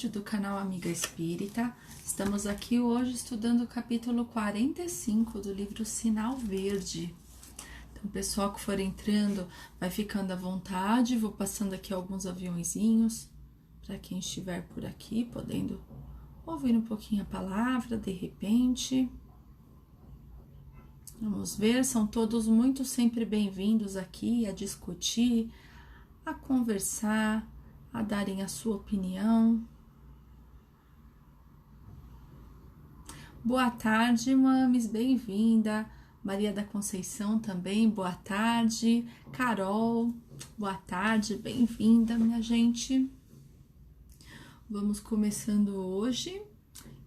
vídeo do canal Amiga Espírita. Estamos aqui hoje estudando o capítulo 45 do livro Sinal Verde. Então, o pessoal que for entrando vai ficando à vontade. Vou passando aqui alguns aviõezinhos para quem estiver por aqui, podendo ouvir um pouquinho a palavra de repente. Vamos ver, são todos muito sempre bem-vindos aqui a discutir, a conversar, a darem a sua opinião. Boa tarde, mames, bem-vinda. Maria da Conceição também, boa tarde. Carol, boa tarde, bem-vinda, minha gente. Vamos começando hoje.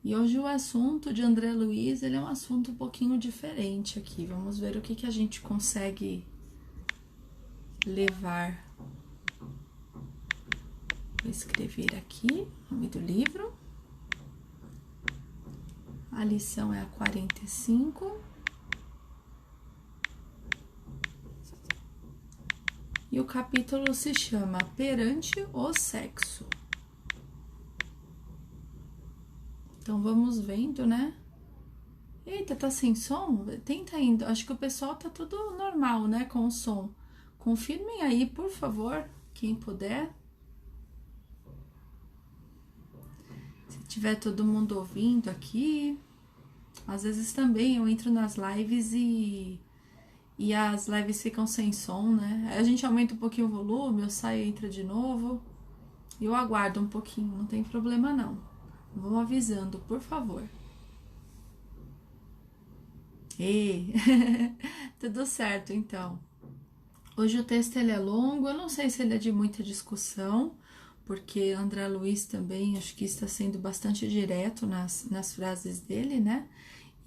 E hoje o assunto de André Luiz, ele é um assunto um pouquinho diferente aqui. Vamos ver o que a gente consegue levar. Vou escrever aqui o nome do livro. A lição é a 45. E o capítulo se chama Perante o Sexo. Então, vamos vendo, né? Eita, tá sem som? Tenta indo. Acho que o pessoal tá tudo normal, né? Com o som. Confirmem aí, por favor, quem puder. Se tiver todo mundo ouvindo aqui. Às vezes também eu entro nas lives e as lives ficam sem som, né? A gente aumenta um pouquinho o volume, eu saio e entra de novo. Eu aguardo um pouquinho, não tem problema não. Vou avisando, por favor. E tudo certo, então. Hoje o texto ele é longo, eu não sei se ele é de muita discussão, porque André Luiz também acho que está sendo bastante direto nas frases dele, né?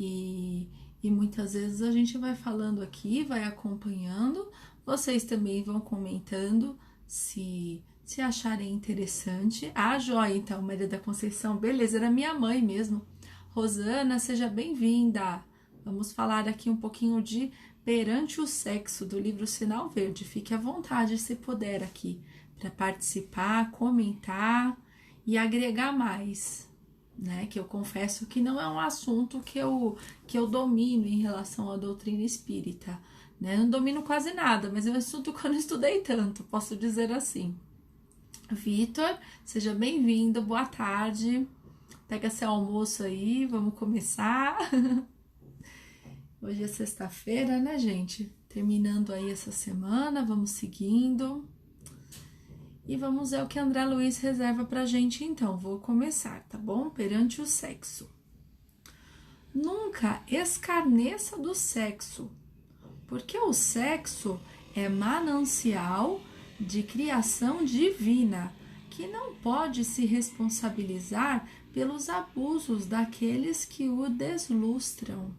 E muitas vezes a gente vai falando aqui, vai acompanhando, vocês também vão comentando se acharem interessante. Ah, joia, então, Maria da Conceição, beleza, era minha mãe mesmo. Rosana, seja bem-vinda. Vamos falar aqui um pouquinho de Perante o Sexo, do livro Sinal Verde. Fique à vontade, se puder, aqui, para participar, comentar e agregar mais, né? Que eu confesso que não é um assunto que eu domino em relação à doutrina espírita, né? Eu não domino quase nada, mas é um assunto que eu não estudei tanto, posso dizer assim. Vitor, seja bem-vindo, boa tarde. Pega seu almoço aí, vamos começar. Hoje é sexta-feira, né, gente? Terminando aí essa semana, vamos seguindo. E vamos ver o que André Luiz reserva pra gente, então. Vou começar, tá bom? Perante o sexo. Nunca escarneça do sexo, porque o sexo é manancial de criação divina, que não pode se responsabilizar pelos abusos daqueles que o deslustram.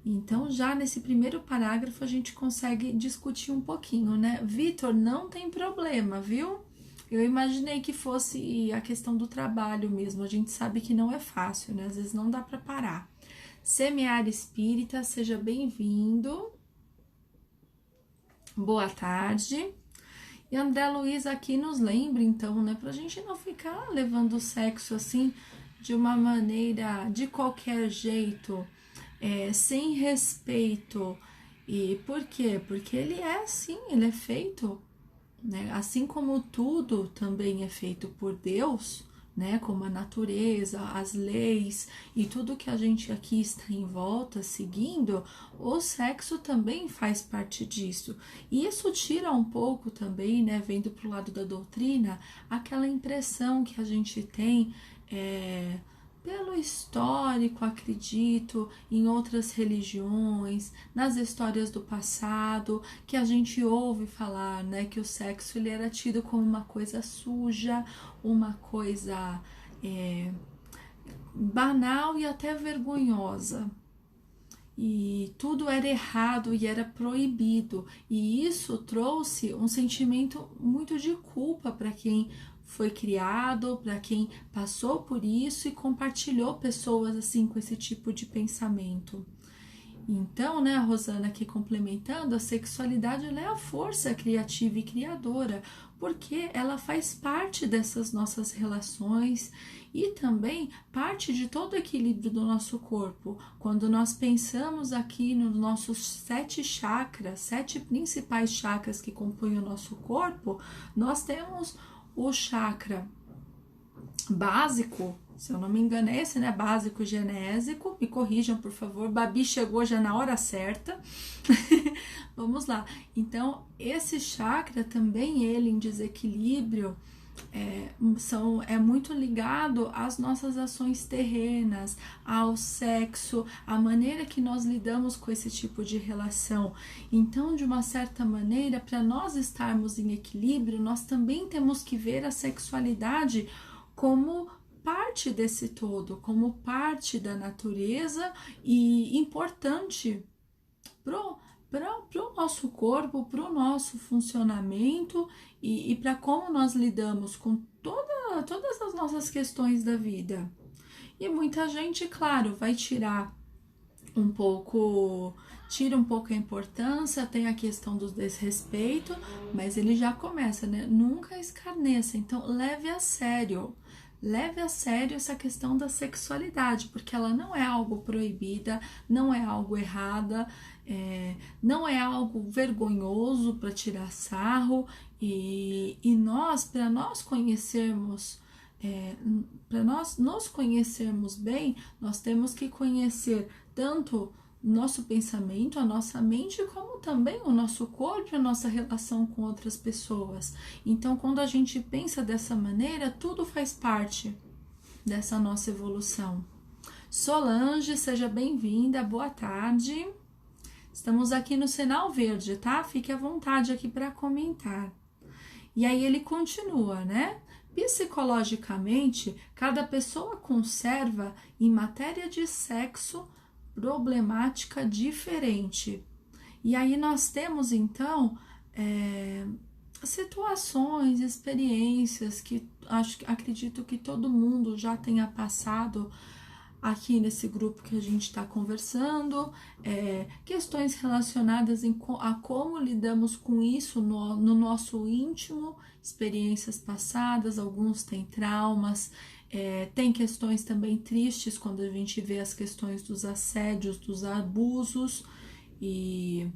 Então, já nesse primeiro parágrafo, a gente consegue discutir um pouquinho, né? Vitor, não tem problema, viu? Eu imaginei que fosse a questão do trabalho mesmo. A gente sabe que não é fácil, né? Às vezes não dá para parar. Semear Espírita, seja bem-vindo. Boa tarde. E André Luiz aqui nos lembra, então, né? Pra gente não ficar levando o sexo assim de uma maneira, de qualquer jeito, sem respeito. E por quê? Porque ele é assim, ele é feito, né? Assim como tudo também é feito por Deus, né? Como a natureza, as leis e tudo que a gente aqui está em volta seguindo, o sexo também faz parte disso. E isso tira um pouco também, né? Vendo pro lado da doutrina, aquela impressão que a gente tem pelo histórico, acredito, em outras religiões, nas histórias do passado, que a gente ouve falar, né, que o sexo ele era tido como uma coisa suja, uma coisa banal e até vergonhosa. E tudo era errado e era proibido. E isso trouxe um sentimento muito de culpa para quem foi criado, para quem passou por isso e compartilhou pessoas assim com esse tipo de pensamento. Então, né, a Rosana aqui complementando, a sexualidade ela é a força criativa e criadora, porque ela faz parte dessas nossas relações e também parte de todo o equilíbrio do nosso corpo. Quando nós pensamos aqui nos nossos 7 chakras, 7 principais chakras que compõem o nosso corpo, nós temos o chakra básico, se eu não me engano é esse, né? Básico genésico, me corrijam, por favor. Babi chegou já na hora certa. Vamos lá. Então, esse chakra também, ele em desequilíbrio, é muito ligado às nossas ações terrenas, ao sexo, à maneira que nós lidamos com esse tipo de relação. Então, de uma certa maneira, para nós estarmos em equilíbrio, nós também temos que ver a sexualidade como parte desse todo, como parte da natureza e importante para o nosso corpo, para o nosso funcionamento e para como nós lidamos com todas as nossas questões da vida. E muita gente, claro, vai tira um pouco a importância, tem a questão do desrespeito, mas ele já começa, né? Nunca escarneça, então leve a sério essa questão da sexualidade, porque ela não é algo proibida, não é algo errada, não é algo vergonhoso para tirar sarro, e para nós conhecermos, para nós nos conhecermos bem, nós temos que conhecer tanto nosso pensamento, a nossa mente, como também o nosso corpo e a nossa relação com outras pessoas. Então, quando a gente pensa dessa maneira, tudo faz parte dessa nossa evolução. Solange, seja bem-vinda, boa tarde. Estamos aqui no sinal verde, tá? Fique à vontade aqui para comentar. E aí ele continua, né? Psicologicamente, cada pessoa conserva em matéria de sexo problemática diferente. E aí nós temos então situações, experiências que acredito que todo mundo já tenha passado aqui nesse grupo que a gente está conversando, questões relacionadas a como lidamos com isso no nosso íntimo, experiências passadas, alguns têm traumas, tem questões também tristes quando a gente vê as questões dos assédios, dos abusos e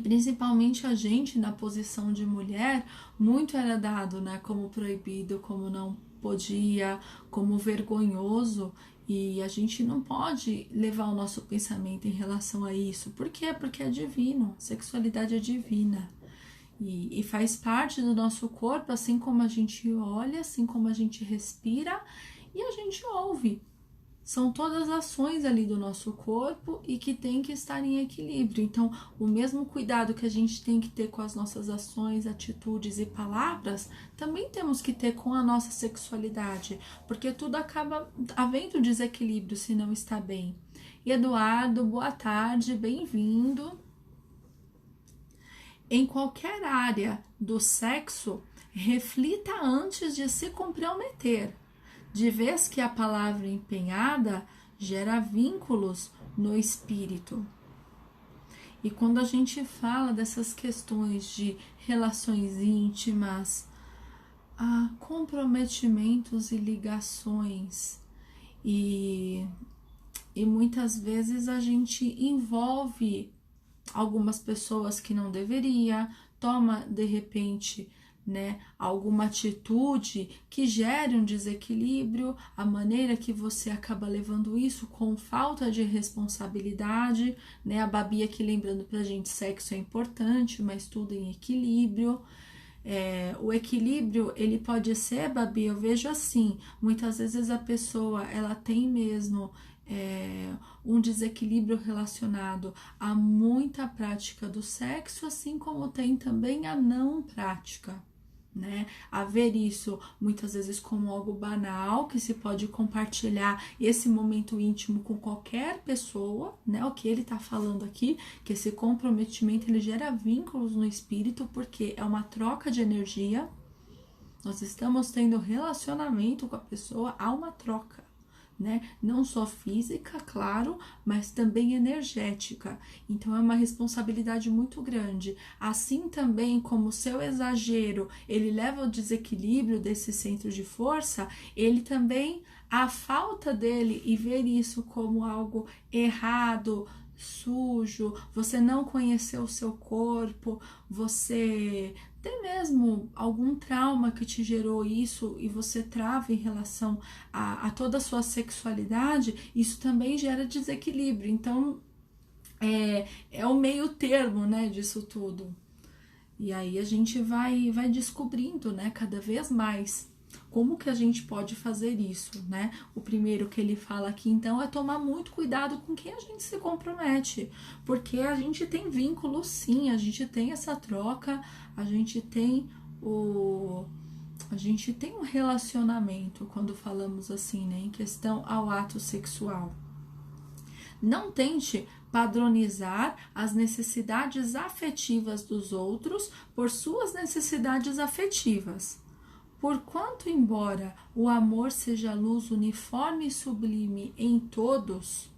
principalmente a gente na posição de mulher, muito era dado, né, como proibido, como não podia, como vergonhoso, e a gente não pode levar o nosso pensamento em relação a isso. Por quê? Porque é divino, sexualidade é divina. E faz parte do nosso corpo, assim como a gente olha, assim como a gente respira e a gente ouve. São todas ações ali do nosso corpo e que tem que estar em equilíbrio. Então, o mesmo cuidado que a gente tem que ter com as nossas ações, atitudes e palavras, também temos que ter com a nossa sexualidade, porque tudo acaba havendo desequilíbrio se não está bem. Eduardo, boa tarde, bem-vindo. Em qualquer área do sexo, reflita antes de se comprometer, de vez que a palavra empenhada gera vínculos no espírito. E quando a gente fala dessas questões de relações íntimas, comprometimentos e ligações, e muitas vezes a gente envolve algumas pessoas que não deveria, toma de repente, né, alguma atitude que gere um desequilíbrio, a maneira que você acaba levando isso com falta de responsabilidade, né, a Babi aqui lembrando pra gente, sexo é importante, mas tudo em equilíbrio. O equilíbrio, ele pode ser, Babi, eu vejo assim, muitas vezes a pessoa, ela tem mesmo um desequilíbrio relacionado a muita prática do sexo, assim como tem também a não prática, né? A ver isso muitas vezes como algo banal, que se pode compartilhar esse momento íntimo com qualquer pessoa, né? O que ele tá falando aqui, que esse comprometimento ele gera vínculos no espírito, porque é uma troca de energia, nós estamos tendo relacionamento com a pessoa, há uma troca. né? Não só física, claro, mas também energética. Então é uma responsabilidade muito grande. Assim também como o seu exagero, ele leva ao desequilíbrio desse centro de força, ele também, a falta dele e ver isso como algo errado, sujo, você não conheceu o seu corpo, você tem mesmo algum trauma que te gerou isso e você trava em relação a toda a sua sexualidade, isso também gera desequilíbrio. Então é o meio termo, né, disso tudo. E aí a gente vai descobrindo, né, cada vez mais como que a gente pode fazer isso, né? O primeiro que ele fala aqui, então, é tomar muito cuidado com quem a gente se compromete, porque a gente tem vínculo, sim, a gente tem essa troca, a gente tem um relacionamento, quando falamos assim, né, em questão ao ato sexual. Não tente padronizar as necessidades afetivas dos outros por suas necessidades afetivas. Porquanto, embora o amor seja luz uniforme e sublime em todos,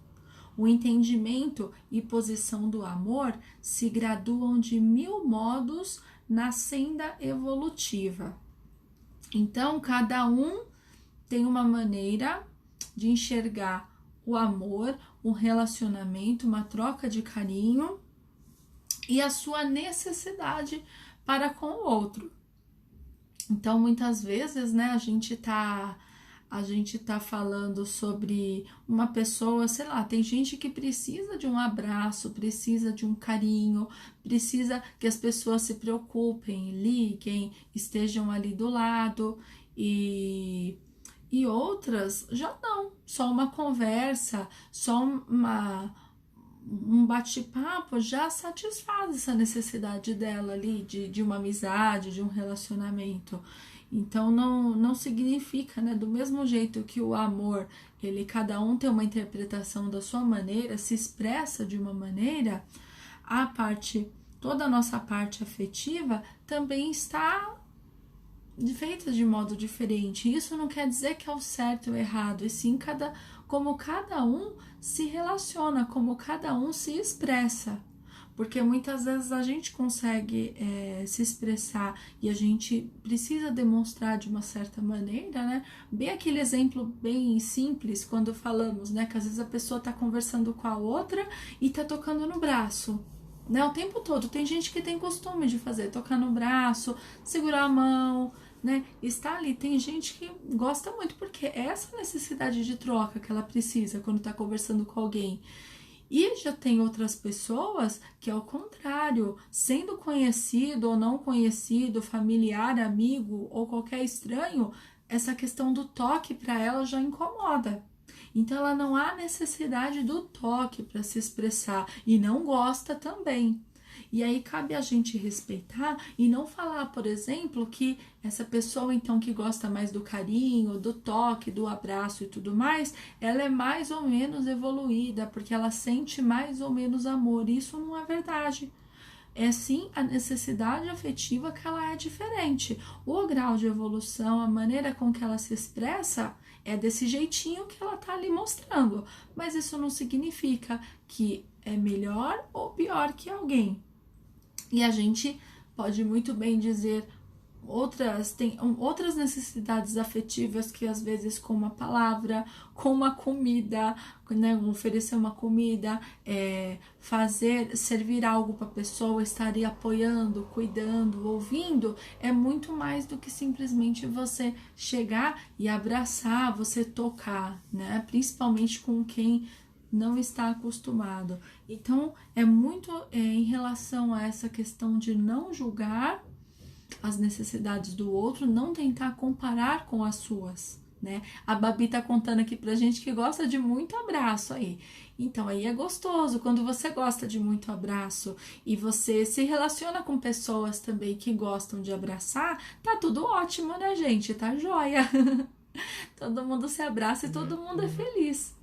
o entendimento e posição do amor se graduam de 1000 modos na senda evolutiva. Então, cada um tem uma maneira de enxergar o amor, um relacionamento, uma troca de carinho e a sua necessidade para com o outro. Então, muitas vezes, né, a gente tá falando sobre uma pessoa, sei lá, tem gente que precisa de um abraço, precisa de um carinho, precisa que as pessoas se preocupem, liguem, estejam ali do lado, e outras já não, só uma conversa, só um bate-papo já satisfaz essa necessidade dela ali de uma amizade, de um relacionamento. Então não significa, né, do mesmo jeito que o amor, ele cada um tem uma interpretação da sua maneira, se expressa de uma maneira, toda a nossa parte afetiva também está feita de modo diferente. Isso não quer dizer que é o certo ou o errado, e sim como cada um se relaciona, como cada um se expressa. Porque muitas vezes a gente consegue se expressar e a gente precisa demonstrar de uma certa maneira, né? Bem aquele exemplo bem simples quando falamos, né? Que às vezes a pessoa tá conversando com a outra e tá tocando no braço, né? O tempo todo. Tem gente que tem costume de fazer, tocar no braço, segurar a mão, né? Está ali. Tem gente que gosta muito porque é essa necessidade de troca que ela precisa quando tá conversando com alguém. E já tem outras pessoas que, ao contrário, sendo conhecido ou não conhecido, familiar, amigo ou qualquer estranho, essa questão do toque para ela já incomoda. Então ela não há necessidade do toque para se expressar e não gosta também. E aí cabe a gente respeitar e não falar, por exemplo, que essa pessoa então que gosta mais do carinho, do toque, do abraço e tudo mais, ela é mais ou menos evoluída, porque ela sente mais ou menos amor. Isso não é verdade. É sim a necessidade afetiva que ela é diferente. O grau de evolução, a maneira com que ela se expressa, é desse jeitinho que ela tá ali mostrando. Mas isso não significa que é melhor ou pior que alguém. E a gente pode muito bem dizer tem outras necessidades afetivas que às vezes com uma palavra, com uma comida, né, oferecer uma comida, servir algo para a pessoa, estar ali apoiando, cuidando, ouvindo, é muito mais do que simplesmente você chegar e abraçar, você tocar, né, principalmente com quem não está acostumado. Então é muito em relação a essa questão de não julgar as necessidades do outro, não tentar comparar com as suas, né? A Babi tá contando aqui pra gente que gosta de muito abraço aí. Então aí é gostoso, quando você gosta de muito abraço e você se relaciona com pessoas também que gostam de abraçar, tá tudo ótimo, né, gente? Tá joia. Todo mundo se abraça e todo mundo é feliz.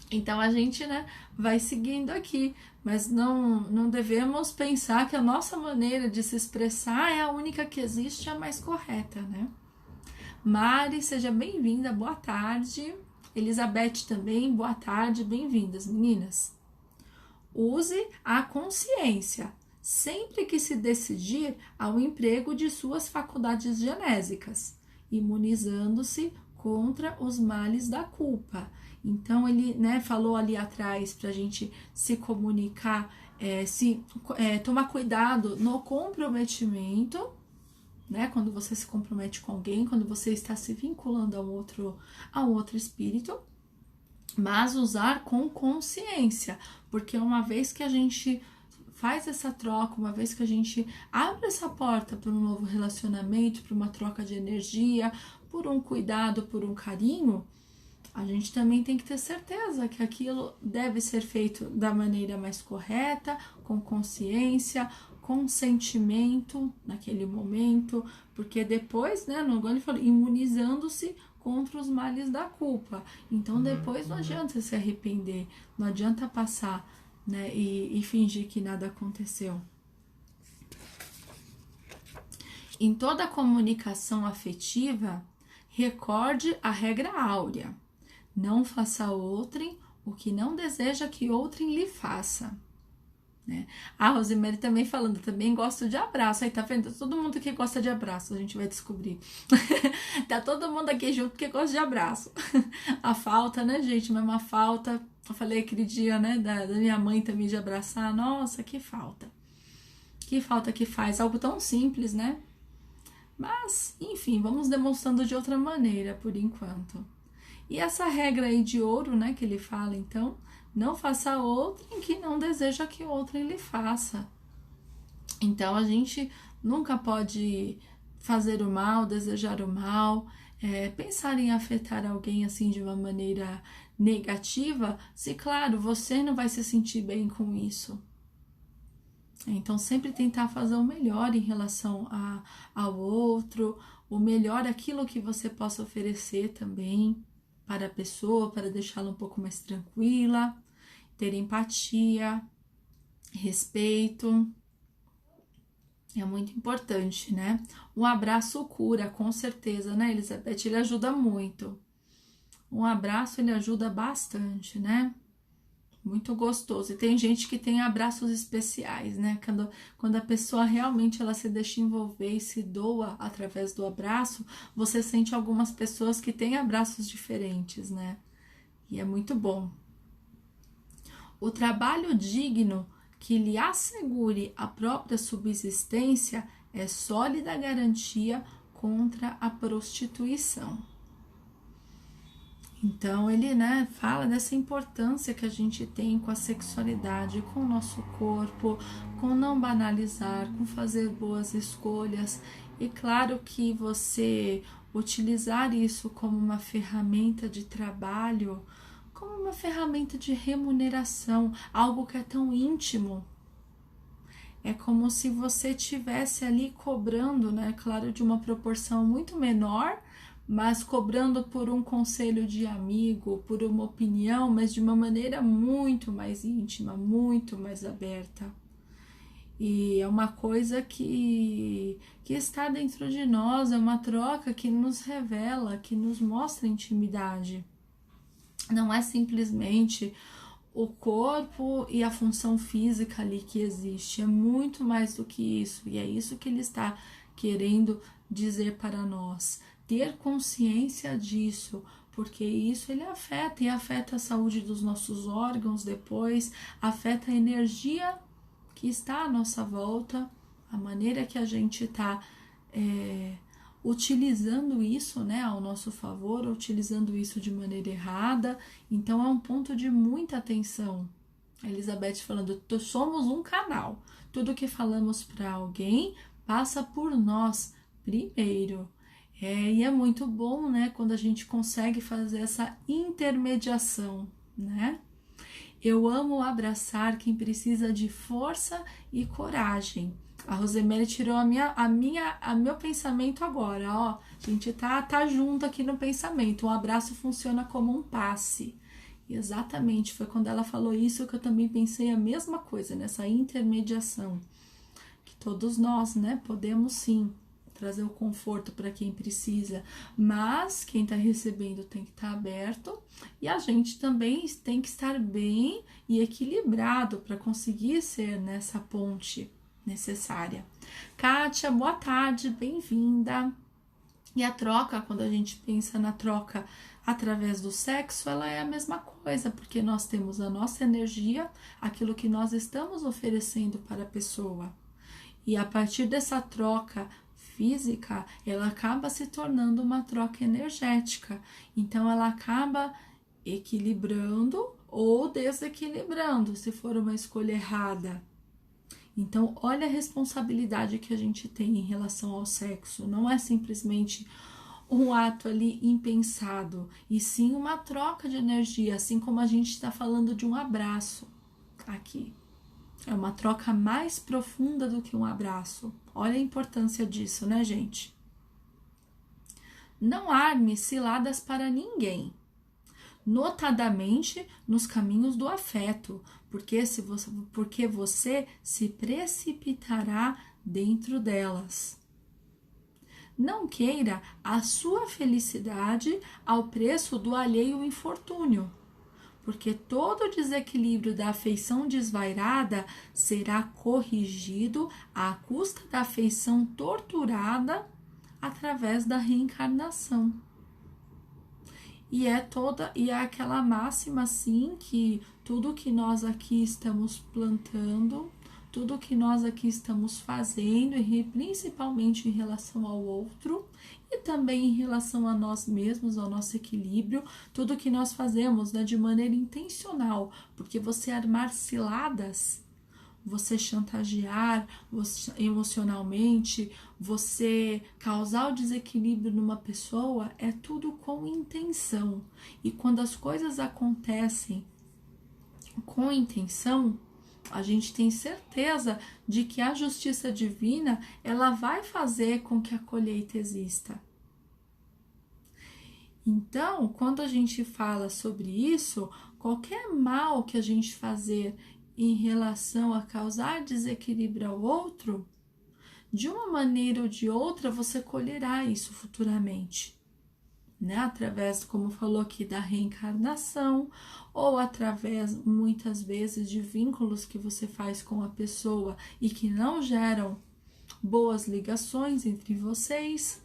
Então a gente, né, vai seguindo aqui, mas não devemos pensar que a nossa maneira de se expressar é a única que existe, a mais correta, né? Mari, seja bem-vinda, boa tarde. Elizabeth também, boa tarde, bem-vindas, meninas. Use a consciência sempre que se decidir ao emprego de suas faculdades genésicas, imunizando-se contra os males da culpa. Então, ele, né, falou ali atrás para a gente se comunicar, tomar cuidado no comprometimento, né? Quando você se compromete com alguém, quando você está se vinculando a um outro espírito, mas usar com consciência, porque uma vez que a gente faz essa troca, uma vez que a gente abre essa porta para um novo relacionamento, para uma troca de energia, por um cuidado, por um carinho, a gente também tem que ter certeza que aquilo deve ser feito da maneira mais correta, com consciência, com sentimento naquele momento, porque depois, né, no ele falou, imunizando-se contra os males da culpa. Então depois não adianta se arrepender, não adianta passar, né, e fingir que nada aconteceu. Em toda comunicação afetiva, recorde a regra áurea. Não faça a outrem o que não deseja que outrem lhe faça. Né? A Rosemary também falando, também gosto de abraço. Aí tá vendo? Todo mundo que gosta de abraço, a gente vai descobrir. Tá todo mundo aqui junto que gosta de abraço. A falta, né, gente? Mas uma falta. Eu falei aquele dia, né, da minha mãe também de abraçar. Nossa, que falta. Que falta que faz. Algo tão simples, né? Mas, enfim, vamos demonstrando de outra maneira por enquanto. E essa regra aí de ouro, né, que ele fala, então, não faça outrem que não deseja que outrem lhe faça. Então, a gente nunca pode fazer o mal, desejar o mal, pensar em afetar alguém assim de uma maneira negativa, se, claro, você não vai se sentir bem com isso. Então, sempre tentar fazer o melhor em relação ao outro, o melhor aquilo que você possa oferecer também para a pessoa, para deixá-la um pouco mais tranquila, ter empatia, respeito. É muito importante, né? Um abraço cura, com certeza, né, Elizabeth? Ele ajuda muito. Um abraço, ele ajuda bastante, né? Muito gostoso. E tem gente que tem abraços especiais, né? Quando a pessoa realmente ela se deixa envolver e se doa através do abraço, você sente algumas pessoas que têm abraços diferentes, né? E é muito bom. O trabalho digno que lhe assegure a própria subsistência é sólida garantia contra a prostituição. Então, ele, né, fala dessa importância que a gente tem com a sexualidade, com o nosso corpo, com não banalizar, com fazer boas escolhas. E claro que você utilizar isso como uma ferramenta de trabalho, como uma ferramenta de remuneração, algo que é tão íntimo. É como se você estivesse ali cobrando, né, claro, de uma proporção muito menor, mas cobrando por um conselho de amigo, por uma opinião, mas de uma maneira muito mais íntima, muito mais aberta. E é uma coisa que está dentro de nós, é uma troca que nos revela, que nos mostra intimidade. Não é simplesmente o corpo e a função física ali que existe, é muito mais do que isso, e é isso que ele está querendo dizer para nós. Ter consciência disso, porque isso ele afeta, e afeta a saúde dos nossos órgãos depois, afeta a energia que está à nossa volta, a maneira que a gente está utilizando isso, né, ao nosso favor, utilizando isso de maneira errada. Então é um ponto de muita atenção. A Elizabeth falando, somos um canal, tudo que falamos para alguém passa por nós primeiro. E é muito bom, né, quando a gente consegue fazer essa intermediação, né? Eu amo abraçar quem precisa de força e coragem. A Rosemary tirou meu pensamento agora, ó. A gente tá junto aqui no pensamento. O abraço funciona como um passe. E exatamente, foi quando ela falou isso que eu também pensei a mesma coisa, nessa intermediação. Que todos nós, né, podemos sim trazer o conforto para quem precisa, mas quem está recebendo tem que estar aberto e a gente também tem que estar bem e equilibrado para conseguir ser nessa ponte necessária. Kátia, boa tarde, bem-vinda. E a troca, quando a gente pensa na troca através do sexo, ela é a mesma coisa, porque nós temos a nossa energia, aquilo que nós estamos oferecendo para a pessoa. E a partir dessa troca física, ela acaba se tornando uma troca energética. Então, ela acaba equilibrando ou desequilibrando, se for uma escolha errada. Então, olha a responsabilidade que a gente tem em relação ao sexo. Não é simplesmente um ato ali impensado, e sim uma troca de energia, assim como a gente está falando de um abraço aqui. É uma troca mais profunda do que um abraço. Olha a importância disso, né, gente? Não arme ciladas para ninguém, notadamente nos caminhos do afeto, porque você se precipitará dentro delas. Não queira a sua felicidade ao preço do alheio infortúnio, porque todo desequilíbrio da afeição desvairada será corrigido à custa da afeição torturada através da reencarnação. E é aquela máxima assim que tudo que nós aqui estamos plantando, tudo que nós aqui estamos fazendo, e principalmente em relação ao outro, e também em relação a nós mesmos, ao nosso equilíbrio, tudo que nós fazemos, né, de maneira intencional, porque você armar ciladas, você chantagear emocionalmente, você causar o desequilíbrio numa pessoa, é tudo com intenção. E quando as coisas acontecem com intenção, a gente tem certeza de que a justiça divina, ela vai fazer com que a colheita exista. Então, quando a gente fala sobre isso, qualquer mal que a gente fazer em relação a causar desequilíbrio ao outro, de uma maneira ou de outra, você colherá isso futuramente, né? Através, como falou aqui, da reencarnação, ou através, muitas vezes, de vínculos que você faz com a pessoa e que não geram boas ligações entre vocês.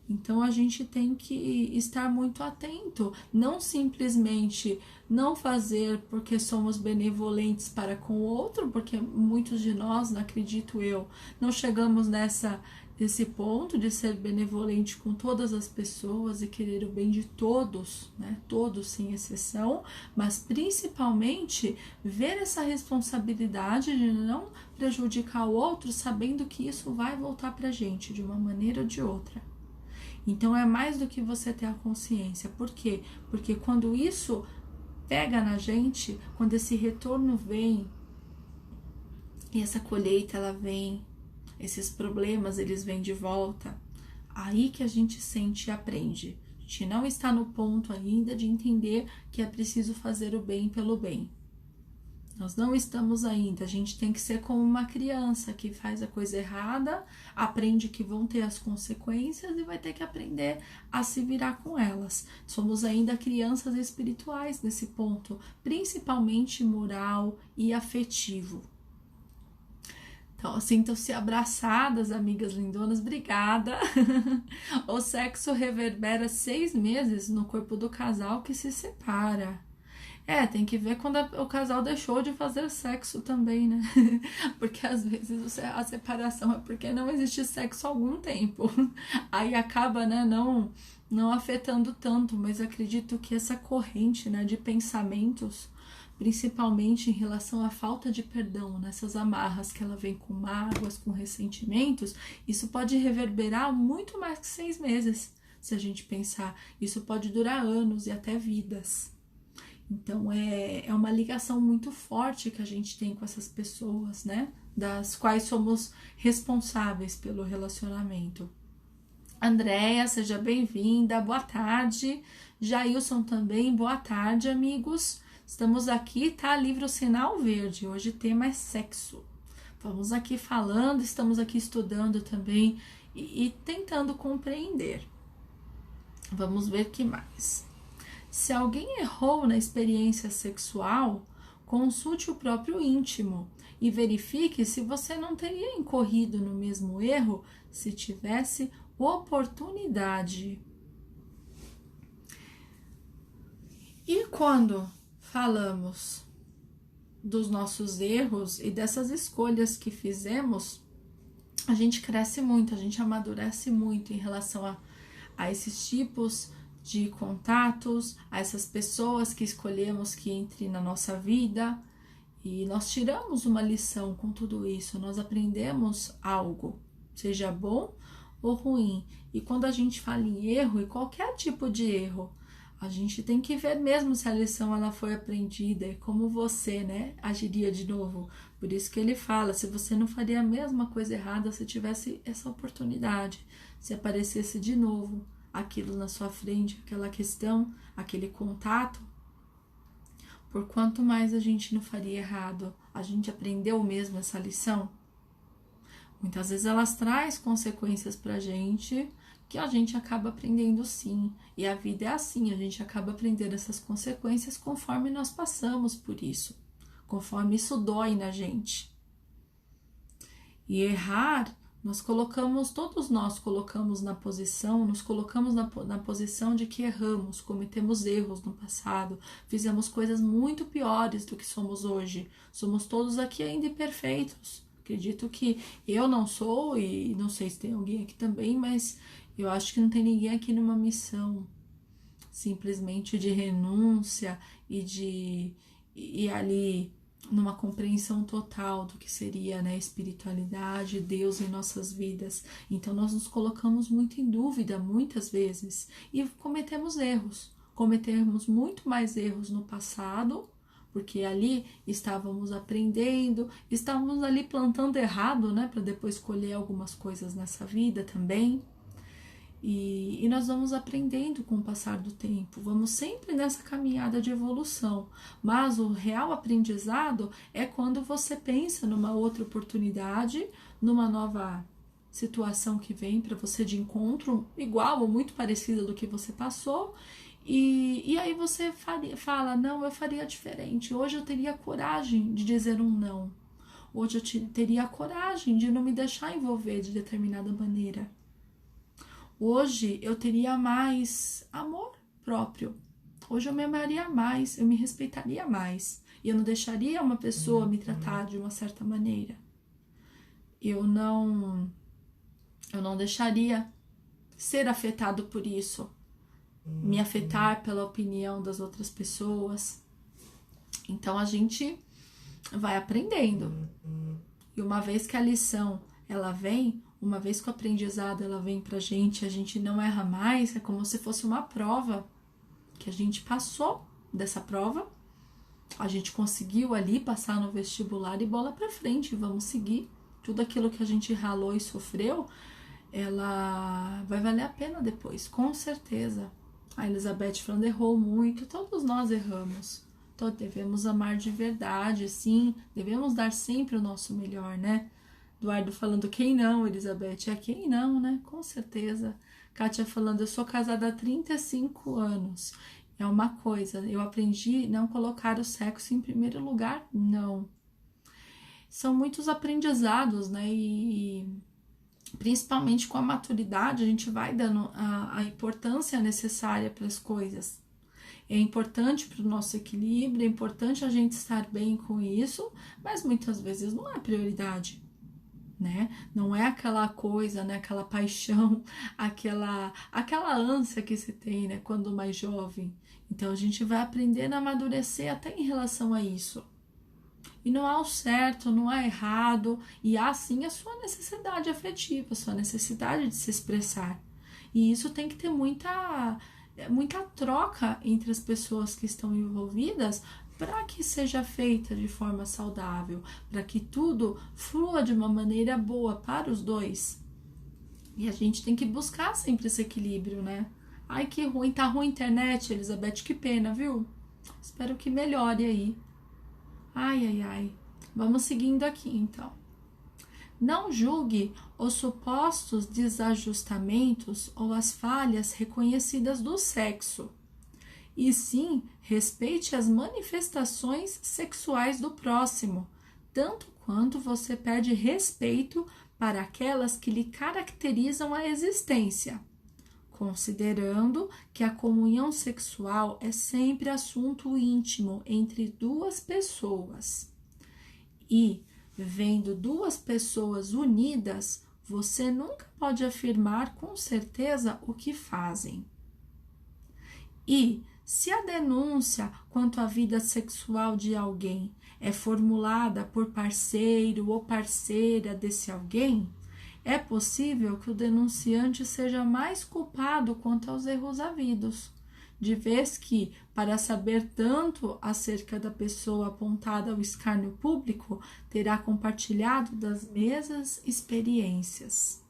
Então, a gente tem que estar muito atento, não simplesmente não fazer porque somos benevolentes para com o outro, porque muitos de nós, acredito eu, não chegamos nesse ponto de ser benevolente com todas as pessoas e querer o bem de todos, né? Todos sem exceção, mas principalmente ver essa responsabilidade de não prejudicar o outro, sabendo que isso vai voltar pra gente de uma maneira ou de outra. Então, é mais do que você ter a consciência. Por quê? Porque quando isso pega na gente, quando esse retorno vem, e essa colheita ela vem, esses problemas eles vêm de volta, aí que a gente sente e aprende. A gente não está no ponto ainda de entender que é preciso fazer o bem pelo bem. Nós não estamos ainda, a gente tem que ser como uma criança que faz a coisa errada, aprende que vão ter as consequências e vai ter que aprender a se virar com elas. Somos ainda crianças espirituais nesse ponto, principalmente moral e afetivo. Então, sintam-se abraçadas, amigas lindonas, obrigada. O sexo reverbera 6 meses no corpo do casal que se separa. Tem que ver quando o casal deixou de fazer sexo também, né? Porque às vezes a separação é porque não existe sexo há algum tempo. Aí acaba, né, não afetando tanto, mas acredito que essa corrente, né, de pensamentos, principalmente em relação à falta de perdão, nessas amarras que ela vem com mágoas, com ressentimentos, isso pode reverberar muito mais que 6 meses, se a gente pensar. Isso pode durar anos e até vidas. Então, é uma ligação muito forte que a gente tem com essas pessoas, né? Das quais somos responsáveis pelo relacionamento. Andréia, seja bem-vinda, boa tarde. Jailson também, boa tarde, amigos. Estamos aqui, tá? Livro Sinal Verde. Hoje o tema é sexo. Vamos aqui falando, estamos aqui estudando também e tentando compreender. Vamos ver que mais. Se alguém errou na experiência sexual, consulte o próprio íntimo e verifique se você não teria incorrido no mesmo erro se tivesse oportunidade. E quando falamos dos nossos erros e dessas escolhas que fizemos, a gente cresce muito, a gente amadurece muito em relação a esses tipos de contatos, a essas pessoas que escolhemos que entrem na nossa vida, e nós tiramos uma lição com tudo isso, nós aprendemos algo, seja bom ou ruim. E quando a gente fala em erro, e qualquer tipo de erro, a gente tem que ver mesmo se a lição ela foi aprendida e como você, né, agiria de novo. Por isso que ele fala, se você não faria a mesma coisa errada se tivesse essa oportunidade, se aparecesse de novo aquilo na sua frente, aquela questão, aquele contato, por quanto mais a gente não faria errado, a gente aprendeu mesmo essa lição? Muitas vezes elas trazem consequências pra gente, que a gente acaba aprendendo sim. E a vida é assim, a gente acaba aprendendo essas consequências conforme nós passamos por isso, conforme isso dói na gente. E errar, todos nós colocamos na posição, nos colocamos na posição de que erramos, cometemos erros no passado, fizemos coisas muito piores do que somos hoje. Somos todos aqui ainda imperfeitos. Acredito que eu não sou, e não sei se tem alguém aqui também, mas eu acho que não tem ninguém aqui numa missão simplesmente de renúncia e ali numa compreensão total do que seria, né, espiritualidade, Deus em nossas vidas. Então nós nos colocamos muito em dúvida muitas vezes e cometemos erros. Cometemos muito mais erros no passado, porque ali estávamos aprendendo, estávamos ali plantando errado, né, para depois colher algumas coisas nessa vida também. E nós vamos aprendendo com o passar do tempo, vamos sempre nessa caminhada de evolução, mas o real aprendizado é quando você pensa numa outra oportunidade, numa nova situação que vem para você de encontro, igual ou muito parecida do que você passou, e aí você fala, não, eu faria diferente, hoje eu teria coragem de dizer um não, hoje eu teria coragem de não me deixar envolver de determinada maneira. Hoje eu teria mais amor próprio. Hoje eu me amaria mais, eu me respeitaria mais. E eu não deixaria uma pessoa me tratar de uma certa maneira. Eu não deixaria ser afetado por isso. Me afetar pela opinião das outras pessoas. Então a gente vai aprendendo. E uma vez que a lição ela vem, uma vez que o aprendizado ela vem pra gente, a gente não erra mais, é como se fosse uma prova que a gente passou dessa prova, a gente conseguiu ali passar no vestibular e bola pra frente, vamos seguir. Tudo aquilo que a gente ralou e sofreu, ela vai valer a pena depois, com certeza. A Elizabeth falando, errou muito, todos nós erramos. Então devemos amar de verdade, sim, devemos dar sempre o nosso melhor, né? Eduardo falando, quem não, Elizabeth? É quem não, né? Com certeza. Kátia falando, eu sou casada há 35 anos. É uma coisa, eu aprendi não colocar o sexo em primeiro lugar, não. São muitos aprendizados, né? E principalmente com a maturidade, a gente vai dando a importância necessária para as coisas. É importante para o nosso equilíbrio, é importante a gente estar bem com isso, mas muitas vezes não é prioridade. Né? Não é aquela coisa, né? Aquela paixão, aquela ânsia que se tem, né? Quando mais jovem. Então a gente vai aprendendo a amadurecer até em relação a isso. E não há o certo, não há errado, e há sim a sua necessidade afetiva, a sua necessidade de se expressar. E isso tem que ter muita troca entre as pessoas que estão envolvidas, para que seja feita de forma saudável, para que tudo flua de uma maneira boa para os dois. E a gente tem que buscar sempre esse equilíbrio, né? Ai, que ruim, tá ruim a internet, Elizabeth, que pena, viu? Espero que melhore aí. Ai. Vamos seguindo aqui, então. Não julgue os supostos desajustamentos ou as falhas reconhecidas do sexo, e sim respeite as manifestações sexuais do próximo, tanto quanto você pede respeito para aquelas que lhe caracterizam a existência, considerando que a comunhão sexual é sempre assunto íntimo entre duas pessoas. E, vendo duas pessoas unidas, você nunca pode afirmar com certeza o que fazem. E, se a denúncia quanto à vida sexual de alguém é formulada por parceiro ou parceira desse alguém, é possível que o denunciante seja mais culpado quanto aos erros havidos, de vez que, para saber tanto acerca da pessoa apontada ao escárnio público, terá compartilhado das mesmas experiências.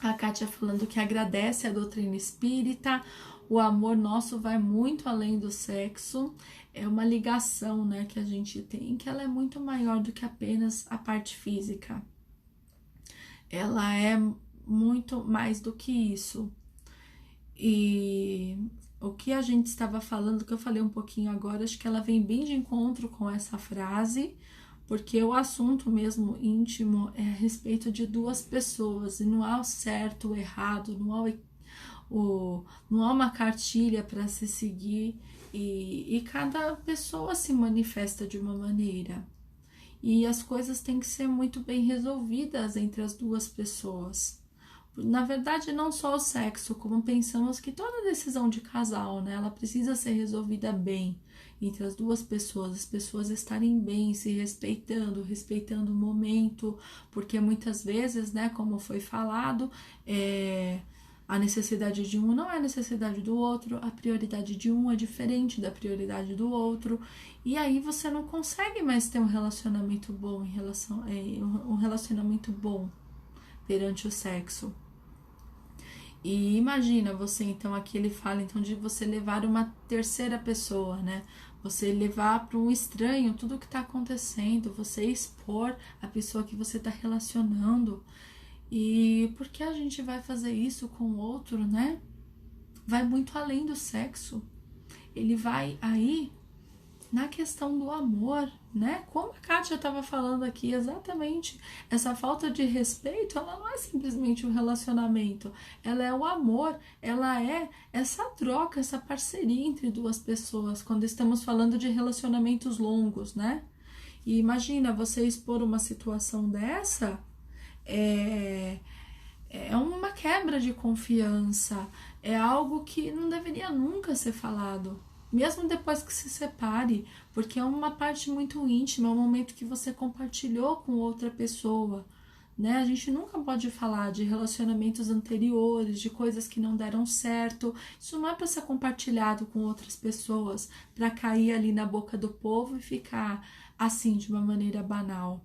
A Kátia falando que agradece a doutrina espírita, o amor nosso vai muito além do sexo, é uma ligação, né, que a gente tem, que ela é muito maior do que apenas a parte física. Ela é muito mais do que isso. E o que a gente estava falando, que eu falei um pouquinho agora, acho que ela vem bem de encontro com essa frase, porque o assunto mesmo íntimo é a respeito de duas pessoas, e não há o certo, o errado, não há uma cartilha para se seguir, e cada pessoa se manifesta de uma maneira. E as coisas têm que ser muito bem resolvidas entre as duas pessoas. Na verdade, não só o sexo, como pensamos que toda decisão de casal, né, ela precisa ser resolvida bem entre as duas pessoas, as pessoas estarem bem, se respeitando, respeitando o momento, porque muitas vezes, né, como foi falado, a necessidade de um não é a necessidade do outro, a prioridade de um é diferente da prioridade do outro, e aí você não consegue mais ter um relacionamento bom um relacionamento bom perante o sexo. E imagina você, então, aqui ele fala então de você levar uma terceira pessoa, né? Você levar para um estranho tudo o que está acontecendo, você expor a pessoa que você está relacionando. E por que a gente vai fazer isso com o outro, né? Vai muito além do sexo. Ele vai aí na questão do amor, né? Como a Kátia estava falando aqui, exatamente, essa falta de respeito, ela não é simplesmente um relacionamento, ela é o amor, ela é essa troca, essa parceria entre duas pessoas, quando estamos falando de relacionamentos longos, né? E imagina você expor uma situação dessa, é uma quebra de confiança, é algo que não deveria nunca ser falado, mesmo depois que se separe, porque é uma parte muito íntima, é um momento que você compartilhou com outra pessoa, né? A gente nunca pode falar de relacionamentos anteriores, de coisas que não deram certo, isso não é para ser compartilhado com outras pessoas, para cair ali na boca do povo e ficar assim, de uma maneira banal.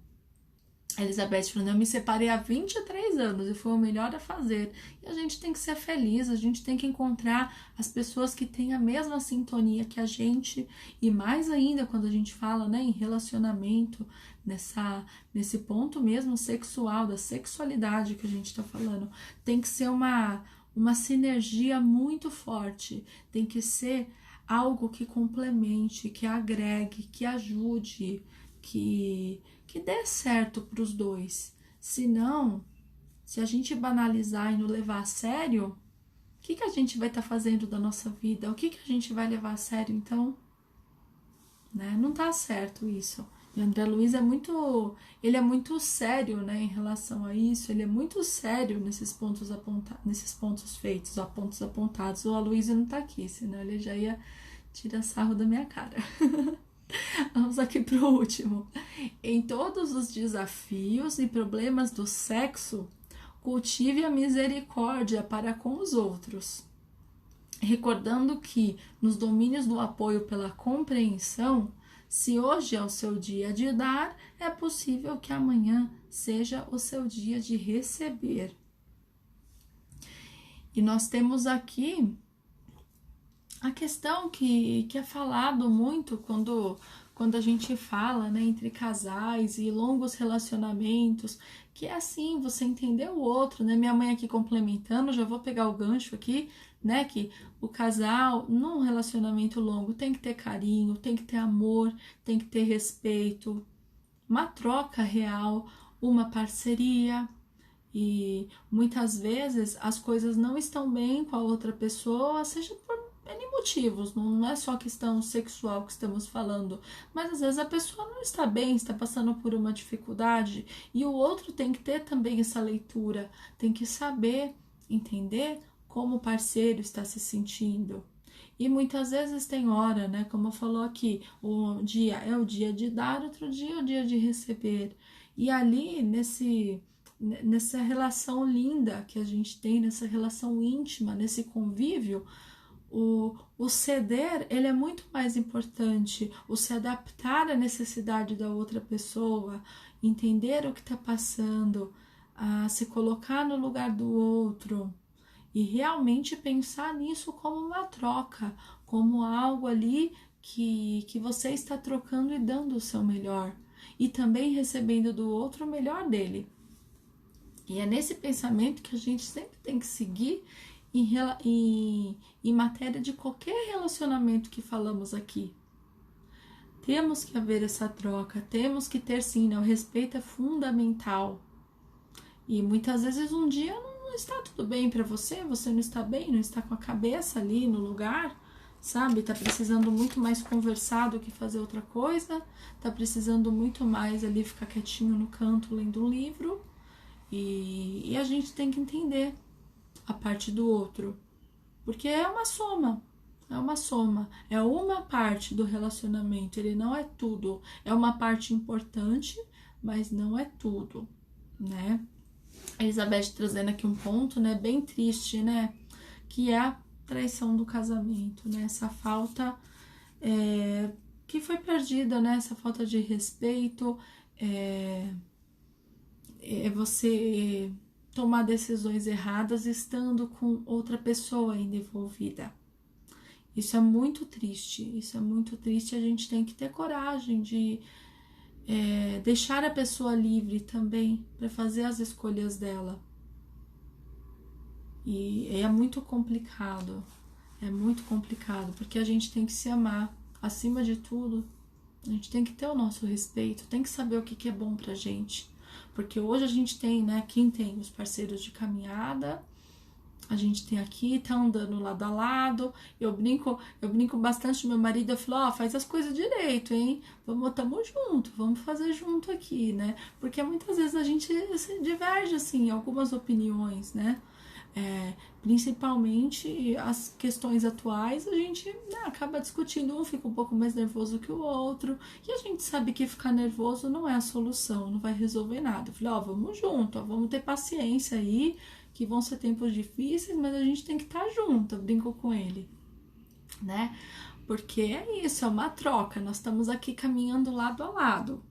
A Elizabeth falando, eu me separei há 23 anos e foi o melhor a fazer. E a gente tem que ser feliz, a gente tem que encontrar as pessoas que têm a mesma sintonia que a gente. E mais ainda quando a gente fala, né, em relacionamento, nesse ponto mesmo sexual, da sexualidade que a gente está falando. Tem que ser uma sinergia muito forte, tem que ser algo que complemente, que agregue, que ajude, que dê certo para os dois. Senão, se a gente banalizar e não levar a sério, o que a gente vai estar fazendo da nossa vida? O que a gente vai levar a sério, então? Né? Não tá certo isso. E o André Luiz ele é muito sério, né, em relação a isso, ele é muito sério nesses pontos feitos, pontos apontados. O Aloysio não tá aqui, senão ele já ia tirar sarro da minha cara. Vamos aqui pro último. Em todos os desafios e problemas do sexo, cultive a misericórdia para com os outros, recordando que nos domínios do apoio pela compreensão, se hoje é o seu dia de dar, é possível que amanhã seja o seu dia de receber. E nós temos aqui a questão que é falado muito quando quando a gente fala, né, entre casais e longos relacionamentos, que é assim, você entender o outro, né? Minha mãe aqui complementando, já vou pegar o gancho aqui, né, que o casal, num relacionamento longo, tem que ter carinho, tem que ter amor, tem que ter respeito, uma troca real, uma parceria. E muitas vezes as coisas não estão bem com a outra pessoa, seja por N motivos, não é só questão sexual que estamos falando, mas às vezes a pessoa não está bem, está passando por uma dificuldade e o outro tem que ter também essa leitura, tem que saber entender como o parceiro está se sentindo. E muitas vezes tem hora, né? Como falou aqui, um dia é o dia de dar, outro dia é o dia de receber. E ali, nessa relação linda que a gente tem, nessa relação íntima, nesse convívio, o ceder, ele é muito mais importante, o se adaptar à necessidade da outra pessoa, entender o que está passando, a se colocar no lugar do outro e realmente pensar nisso como uma troca, como algo ali que você está trocando e dando o seu melhor e também recebendo do outro o melhor dele. E é nesse pensamento que a gente sempre tem que seguir em matéria de qualquer relacionamento que falamos aqui. Temos que haver essa troca, temos que ter sim, né? O respeito é fundamental. E muitas vezes um dia não está tudo bem para você, você não está bem, não está com a cabeça ali no lugar, sabe? Tá precisando muito mais conversar do que fazer outra coisa, tá precisando muito mais ali ficar quietinho no canto lendo um livro. E a gente tem que entender a parte do outro, porque é uma soma, é uma parte do relacionamento, ele não é tudo, é uma parte importante, mas não é tudo, né? A Elizabeth trazendo aqui um ponto, né, bem triste, né, que é a traição do casamento, né, essa falta que foi perdida, né, essa falta de respeito, é você tomar decisões erradas estando com outra pessoa ainda envolvida. Isso é muito triste, a gente tem que ter coragem de deixar a pessoa livre também para fazer as escolhas dela. E é muito complicado, porque a gente tem que se amar, acima de tudo, a gente tem que ter o nosso respeito, tem que saber o que é bom pra gente. Porque hoje a gente tem, né, quem tem os parceiros de caminhada, a gente tem aqui, tá andando lado a lado, eu brinco bastante com meu marido, eu falo, faz as coisas direito, hein, tamo junto, vamos fazer junto aqui, né, porque muitas vezes a gente se diverge, assim, em algumas opiniões, né, principalmente as questões atuais, a gente, né, acaba discutindo, um fica um pouco mais nervoso que o outro, e a gente sabe que ficar nervoso não é a solução, não vai resolver nada. Eu falei, vamos junto, vamos ter paciência aí, que vão ser tempos difíceis, mas a gente tem que estar junto, eu brinco com ele, né, porque é isso, é uma troca, nós estamos aqui caminhando lado a lado.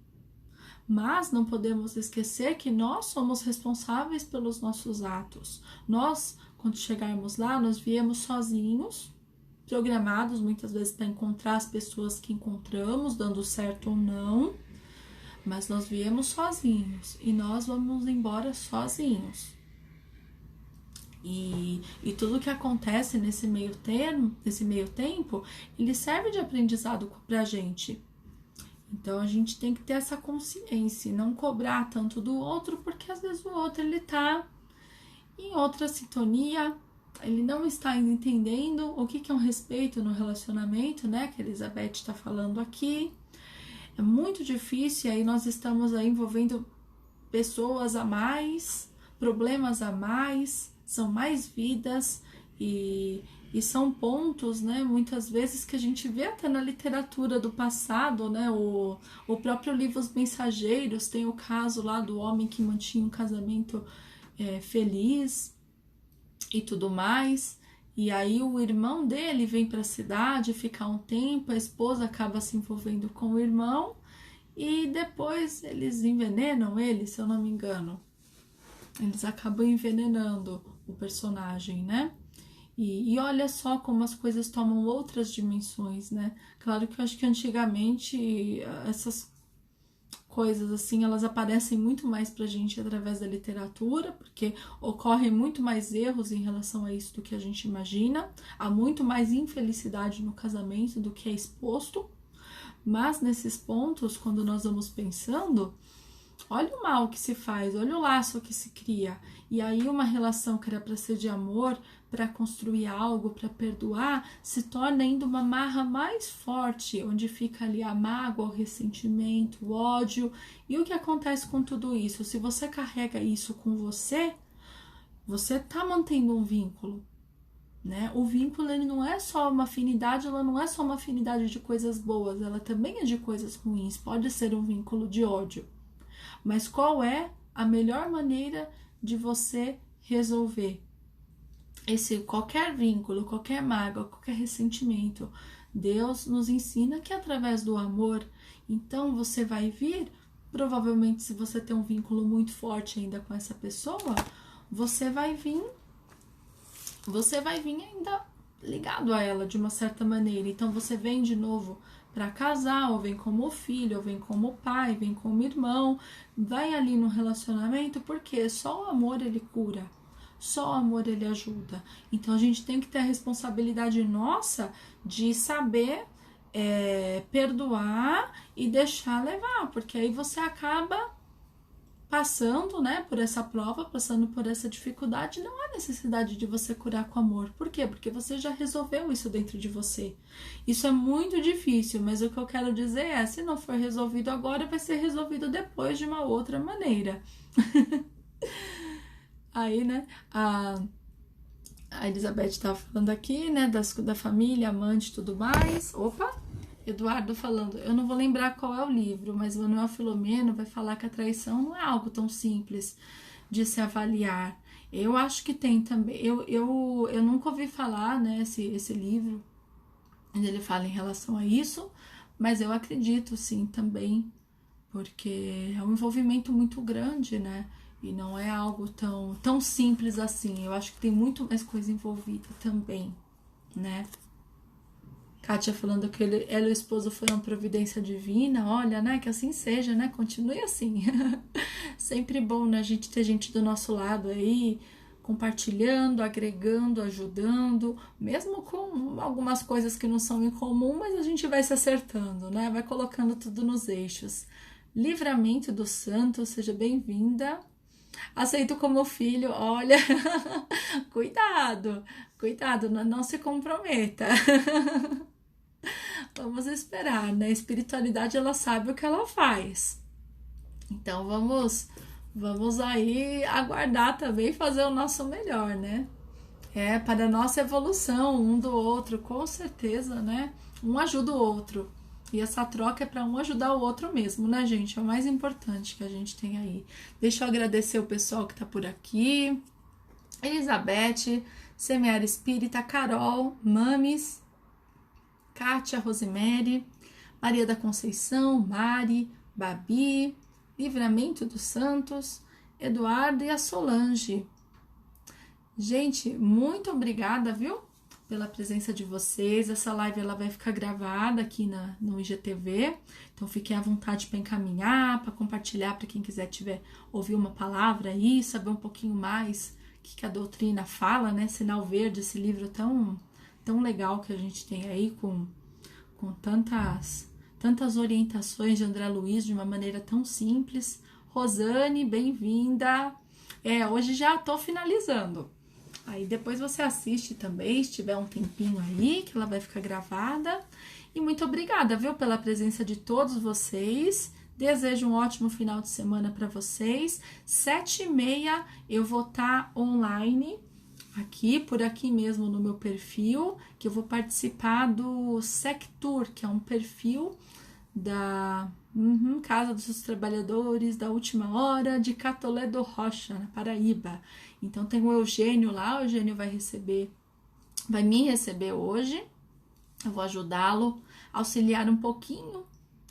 Mas não podemos esquecer que nós somos responsáveis pelos nossos atos. Nós, quando chegarmos lá, nós viemos sozinhos, programados muitas vezes para encontrar as pessoas que encontramos, dando certo ou não, mas nós viemos sozinhos e nós vamos embora sozinhos. E tudo que acontece nesse meio tempo, ele serve de aprendizado pra gente. Então a gente tem que ter essa consciência e não cobrar tanto do outro, porque às vezes o outro ele tá em outra sintonia, ele não está ainda entendendo o que é um respeito no relacionamento, né? Que a Elizabeth está falando aqui. É muito difícil, e aí nós estamos aí envolvendo pessoas a mais, problemas a mais, são mais vidas e são pontos, né, muitas vezes que a gente vê até na literatura do passado, né, o próprio livro Os Mensageiros tem o caso lá do homem que mantinha um casamento feliz e tudo mais, e aí o irmão dele vem para a cidade ficar um tempo, a esposa acaba se envolvendo com o irmão e depois eles envenenam ele, se eu não me engano, eles acabam envenenando o personagem, né? E olha só como as coisas tomam outras dimensões, né? Claro que eu acho que antigamente essas coisas assim, elas aparecem muito mais pra gente através da literatura, porque ocorrem muito mais erros em relação a isso do que a gente imagina, há muito mais infelicidade no casamento do que é exposto, mas nesses pontos, quando nós vamos pensando, olha o mal que se faz, olha o laço que se cria. E aí uma relação que era para ser de amor, para construir algo, para perdoar, se torna ainda uma marra mais forte, onde fica ali a mágoa, o ressentimento, o ódio. E o que acontece com tudo isso? Se você carrega isso com você, você está mantendo um vínculo. Né? O vínculo ele não é só uma afinidade, ela não é só uma afinidade de coisas boas, ela também é de coisas ruins, pode ser um vínculo de ódio. Mas qual é a melhor maneira de você resolver qualquer vínculo, qualquer mágoa, qualquer ressentimento? Deus nos ensina que é através do amor. Então você vai vir, provavelmente se você tem um vínculo muito forte ainda com essa pessoa, você vai vir ainda ligado a ela de uma certa maneira. Então você vem de novo para casar, ou vem como filho, ou vem como pai, vem como irmão, vai ali no relacionamento, porque só o amor ele cura, só o amor ele ajuda. Então a gente tem que ter a responsabilidade nossa de saber perdoar e deixar levar, porque aí você acaba passando, né, por essa prova, passando por essa dificuldade. Não há necessidade de você curar com amor. Por quê? Porque você já resolveu isso dentro de você. Isso é muito difícil, mas o que eu quero dizer é, se não for resolvido agora, vai ser resolvido depois de uma outra maneira. Aí, né, a Elizabeth estava falando aqui, né, da família, amante e tudo mais. Opa! Eduardo falando, eu não vou lembrar qual é o livro, mas Manuel Filomeno vai falar que a traição não é algo tão simples de se avaliar. Eu acho que tem também, eu nunca ouvi falar, né, esse livro, onde ele fala em relação a isso, mas eu acredito sim também, porque é um envolvimento muito grande, né, e não é algo tão simples assim. Eu acho que tem muito mais coisa envolvida também, né. Kátia falando que ela e o esposo foi uma providência divina. Olha, né, que assim seja, né, continue assim. Sempre bom, né, a gente ter gente do nosso lado aí, compartilhando, agregando, ajudando, mesmo com algumas coisas que não são em comum, mas a gente vai se acertando, né, vai colocando tudo nos eixos. Livramento do Santo, seja bem-vinda. Aceito como filho, olha, cuidado, não se comprometa. Vamos esperar, né? A espiritualidade, ela sabe o que ela faz. Então vamos aí aguardar também, fazer o nosso melhor, né? Para a nossa evolução um do outro, com certeza, né? Um ajuda o outro. E essa troca é para um ajudar o outro mesmo, né, gente? É o mais importante que a gente tem aí. Deixa eu agradecer o pessoal que tá por aqui. Elizabeth, Semear Espírita, Carol, Mames, Kátia, Rosemary, Maria da Conceição, Mari, Babi, Livramento dos Santos, Eduardo e a Solange. Gente, muito obrigada, viu? Pela presença de vocês. Essa live ela vai ficar gravada aqui no IGTV, então fiquem à vontade para encaminhar, para compartilhar para quem quiser ouvir uma palavra aí, saber um pouquinho mais o que a doutrina fala, né? Sinal Verde, esse livro tão legal que a gente tem aí com tantas orientações de André Luiz de uma maneira tão simples. Rosane, bem-vinda. Hoje já tô finalizando. Aí depois você assiste também, se tiver um tempinho aí, que ela vai ficar gravada. E muito obrigada, viu, pela presença de todos vocês. Desejo um ótimo final de semana para vocês. 7h30 eu vou estar online, por aqui mesmo no meu perfil, que eu vou participar do Sectur, que é um perfil da Casa dos Trabalhadores da Última Hora de Catolé do Rocha, na Paraíba. Então tem o Eugênio lá, o Eugênio vai me receber hoje. Eu vou ajudá-lo, auxiliar um pouquinho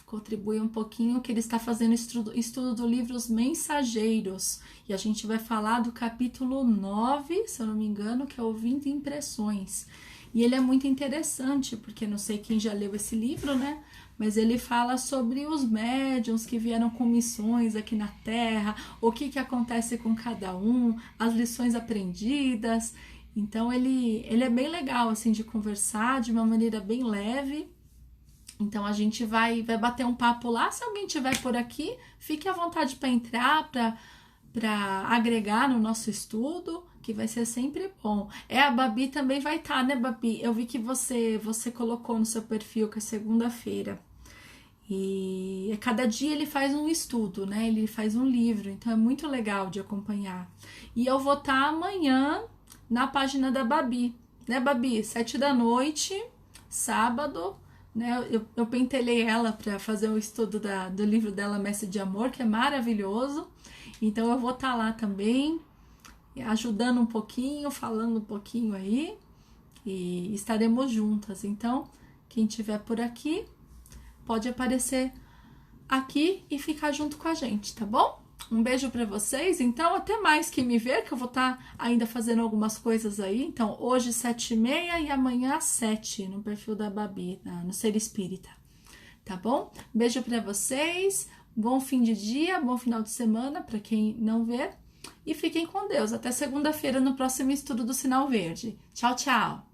contribuir um pouquinho, que ele está fazendo estudo do livro Os Mensageiros. E a gente vai falar do capítulo 9, se eu não me engano, que é Ouvindo Impressões. E ele é muito interessante, porque não sei quem já leu esse livro, né? Mas ele fala sobre os médiuns que vieram com missões aqui na Terra, o que acontece com cada um, as lições aprendidas. Então ele é bem legal assim de conversar de uma maneira bem leve. Então a gente vai bater um papo lá. Se alguém tiver por aqui, fique à vontade para entrar, para agregar no nosso estudo, que vai ser sempre bom. A Babi também vai estar, né, Babi? Eu vi que você colocou no seu perfil que é segunda-feira. E cada dia ele faz um estudo, né? Ele faz um livro, então é muito legal de acompanhar. E eu vou estar amanhã na página da Babi, né, Babi? 7 da noite, sábado, né? Eu pentelhei ela para fazer o estudo do livro dela, Mestre de Amor, que é maravilhoso. Então eu vou estar lá também, ajudando um pouquinho, falando um pouquinho aí, e estaremos juntas. Então, quem estiver por aqui, pode aparecer aqui e ficar junto com a gente, tá bom? Um beijo para vocês. Então, até mais que me ver, que eu vou estar ainda fazendo algumas coisas aí. Então, hoje 7h30 e amanhã às 7 no perfil da Babi, no Ser Espírita. Tá bom? Beijo para vocês. Bom fim de dia, bom final de semana para quem não vê. E fiquem com Deus. Até segunda-feira no próximo estudo do Sinal Verde. Tchau, tchau!